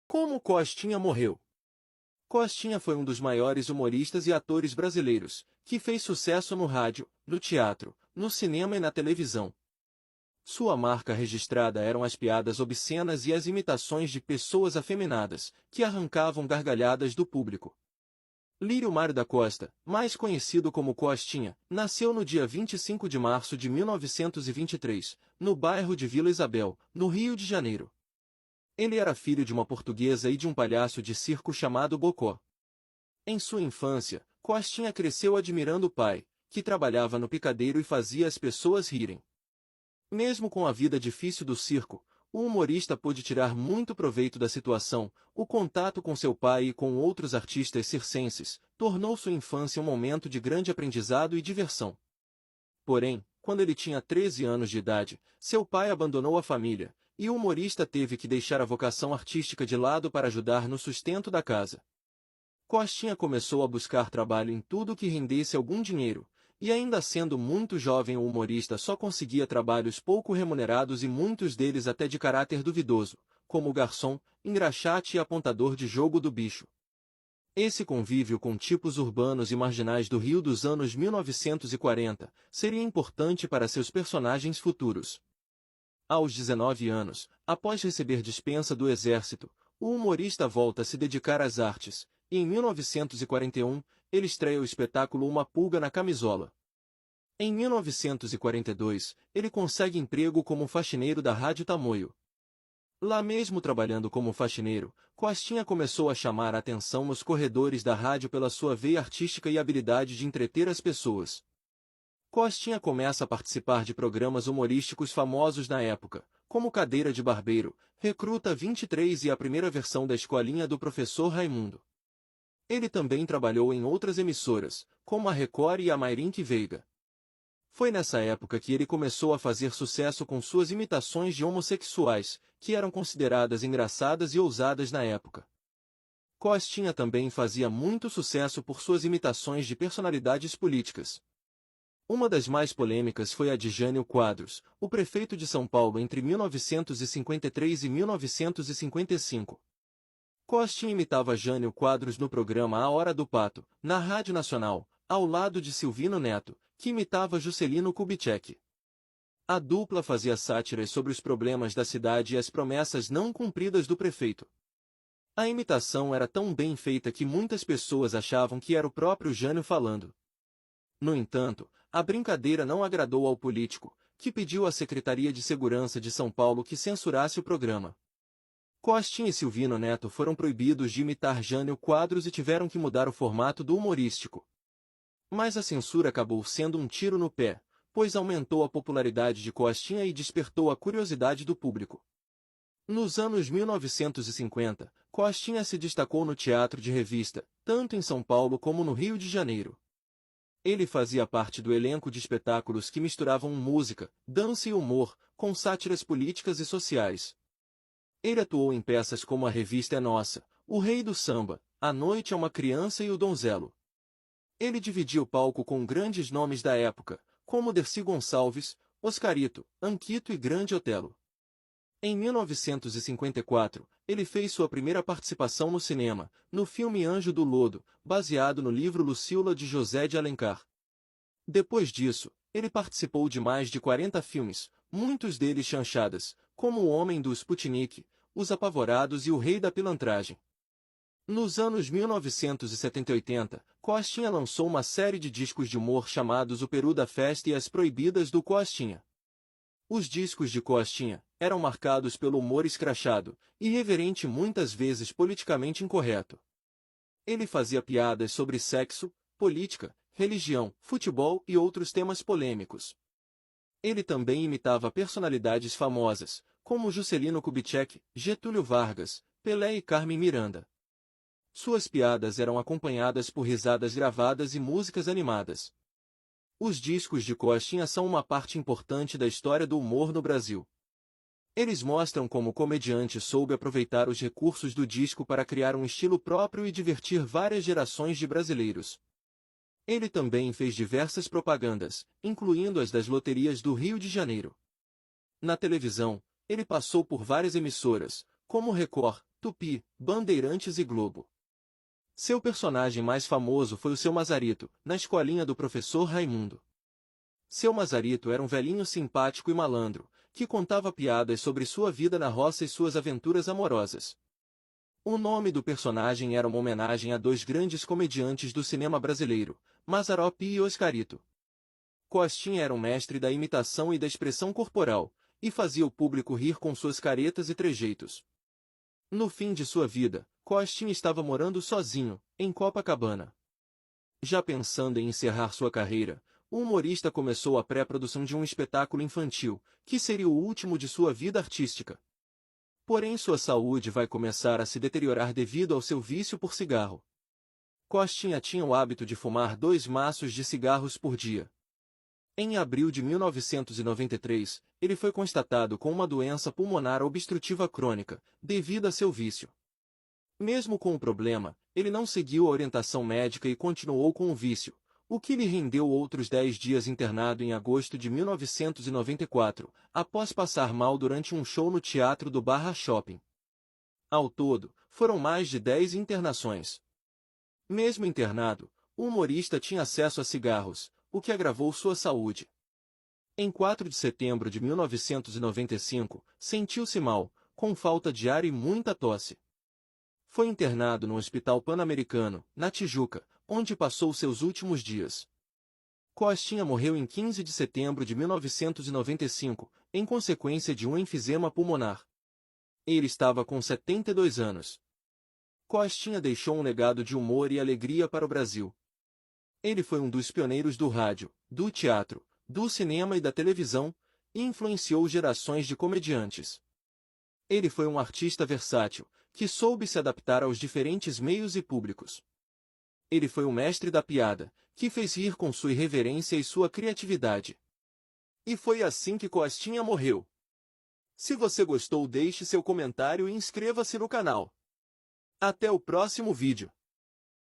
Como Costinha morreu? Costinha foi um dos maiores humoristas e atores brasileiros, que fez sucesso no rádio, no teatro, no cinema e na televisão. Sua marca registrada eram as piadas obscenas e as imitações de pessoas afeminadas, que arrancavam gargalhadas do público. Lírio Mário da Costa, mais conhecido como Costinha, nasceu no dia 25 de março de 1923, no bairro de Vila Isabel, no Rio de Janeiro. Ele era filho de uma portuguesa e de um palhaço de circo chamado Bocó. Em sua infância, Costinha cresceu admirando o pai, que trabalhava no picadeiro e fazia as pessoas rirem. Mesmo com a vida difícil do circo, o humorista pôde tirar muito proveito da situação. O contato com seu pai e com outros artistas circenses tornou sua infância um momento de grande aprendizado e diversão. Porém, quando ele tinha 13 anos de idade, seu pai abandonou a família, e o humorista teve que deixar a vocação artística de lado para ajudar no sustento da casa. Costinha começou a buscar trabalho em tudo que rendesse algum dinheiro, e ainda sendo muito jovem o humorista só conseguia trabalhos pouco remunerados e muitos deles até de caráter duvidoso, como garçom, engraxate e apontador de jogo do bicho. Esse convívio com tipos urbanos e marginais do Rio dos anos 1940 seria importante para seus personagens futuros. Aos 19 anos, após receber dispensa do exército, o humorista volta a se dedicar às artes, e em 1941, ele estreia o espetáculo Uma Pulga na Camisola. Em 1942, ele consegue emprego como faxineiro da Rádio Tamoio. Lá mesmo trabalhando como faxineiro, Costinha começou a chamar a atenção nos corredores da rádio pela sua veia artística e habilidade de entreter as pessoas. Costinha começa a participar de programas humorísticos famosos na época, como Cadeira de Barbeiro, Recruta 23 e a primeira versão da Escolinha do Professor Raimundo. Ele também trabalhou em outras emissoras, como a Record e a Mairink Veiga. Foi nessa época que ele começou a fazer sucesso com suas imitações de homossexuais, que eram consideradas engraçadas e ousadas na época. Costinha também fazia muito sucesso por suas imitações de personalidades políticas. Uma das mais polêmicas foi a de Jânio Quadros, o prefeito de São Paulo entre 1953 e 1955. Costinha imitava Jânio Quadros no programa A Hora do Pato, na Rádio Nacional, ao lado de Silvino Neto, que imitava Juscelino Kubitschek. A dupla fazia sátiras sobre os problemas da cidade e as promessas não cumpridas do prefeito. A imitação era tão bem feita que muitas pessoas achavam que era o próprio Jânio falando. No entanto, a brincadeira não agradou ao político, que pediu à Secretaria de Segurança de São Paulo que censurasse o programa. Costinha e Silvino Neto foram proibidos de imitar Jânio Quadros e tiveram que mudar o formato do humorístico. Mas a censura acabou sendo um tiro no pé, pois aumentou a popularidade de Costinha e despertou a curiosidade do público. Nos anos 1950, Costinha se destacou no teatro de revista, tanto em São Paulo como no Rio de Janeiro. Ele fazia parte do elenco de espetáculos que misturavam música, dança e humor, com sátiras políticas e sociais. Ele atuou em peças como A Revista é Nossa, O Rei do Samba, A Noite é uma Criança e O Donzelo. Ele dividia o palco com grandes nomes da época, como Dercy Gonçalves, Oscarito, Anquito e Grande Otelo. Em 1954, ele fez sua primeira participação no cinema, no filme Anjo do Lodo, baseado no livro Lucíola de José de Alencar. Depois disso, ele participou de mais de 40 filmes, muitos deles chanchadas, como O Homem do Sputnik, Os Apavorados e O Rei da Pilantragem. Nos anos 1970 e 80, Costinha lançou uma série de discos de humor chamados O Peru da Festa e As Proibidas do Costinha. Os discos de Costinha eram marcados pelo humor escrachado, irreverente e muitas vezes politicamente incorreto. Ele fazia piadas sobre sexo, política, religião, futebol e outros temas polêmicos. Ele também imitava personalidades famosas, como Juscelino Kubitschek, Getúlio Vargas, Pelé e Carmen Miranda. Suas piadas eram acompanhadas por risadas gravadas e músicas animadas. Os discos de Costinha são uma parte importante da história do humor no Brasil. Eles mostram como o comediante soube aproveitar os recursos do disco para criar um estilo próprio e divertir várias gerações de brasileiros. Ele também fez diversas propagandas, incluindo as das loterias do Rio de Janeiro. Na televisão, ele passou por várias emissoras, como Record, Tupi, Bandeirantes e Globo. Seu personagem mais famoso foi o Seu Mazarito, na escolinha do professor Raimundo. Seu Mazarito era um velhinho simpático e malandro, que contava piadas sobre sua vida na roça e suas aventuras amorosas. O nome do personagem era uma homenagem a dois grandes comediantes do cinema brasileiro, Mazzaropi e Oscarito. Costinha era um mestre da imitação e da expressão corporal, e fazia o público rir com suas caretas e trejeitos. No fim de sua vida, Costinha estava morando sozinho, em Copacabana. Já pensando em encerrar sua carreira, o humorista começou a pré-produção de um espetáculo infantil, que seria o último de sua vida artística. Porém sua saúde vai começar a se deteriorar devido ao seu vício por cigarro. Costinha tinha o hábito de fumar 2 maços de cigarros por dia. Em abril de 1993, ele foi constatado com uma doença pulmonar obstrutiva crônica, devido a seu vício. Mesmo com o problema, ele não seguiu a orientação médica e continuou com o vício, o que lhe rendeu outros 10 dias internado em agosto de 1994, após passar mal durante um show no teatro do Barra Shopping. Ao todo, foram mais de 10 internações. Mesmo internado, o humorista tinha acesso a cigarros, o que agravou sua saúde. Em 4 de setembro de 1995, sentiu-se mal, com falta de ar e muita tosse. Foi internado no Hospital Pan-Americano, na Tijuca, onde passou seus últimos dias. Costinha morreu em 15 de setembro de 1995, em consequência de um enfisema pulmonar. Ele estava com 72 anos. Costinha deixou um legado de humor e alegria para o Brasil. Ele foi um dos pioneiros do rádio, do teatro, do cinema e da televisão, e influenciou gerações de comediantes. Ele foi um artista versátil, que soube se adaptar aos diferentes meios e públicos. Ele foi o mestre da piada, que fez rir com sua irreverência e sua criatividade. E foi assim que Costinha morreu. Se você gostou, deixe seu comentário e inscreva-se no canal. Até o próximo vídeo.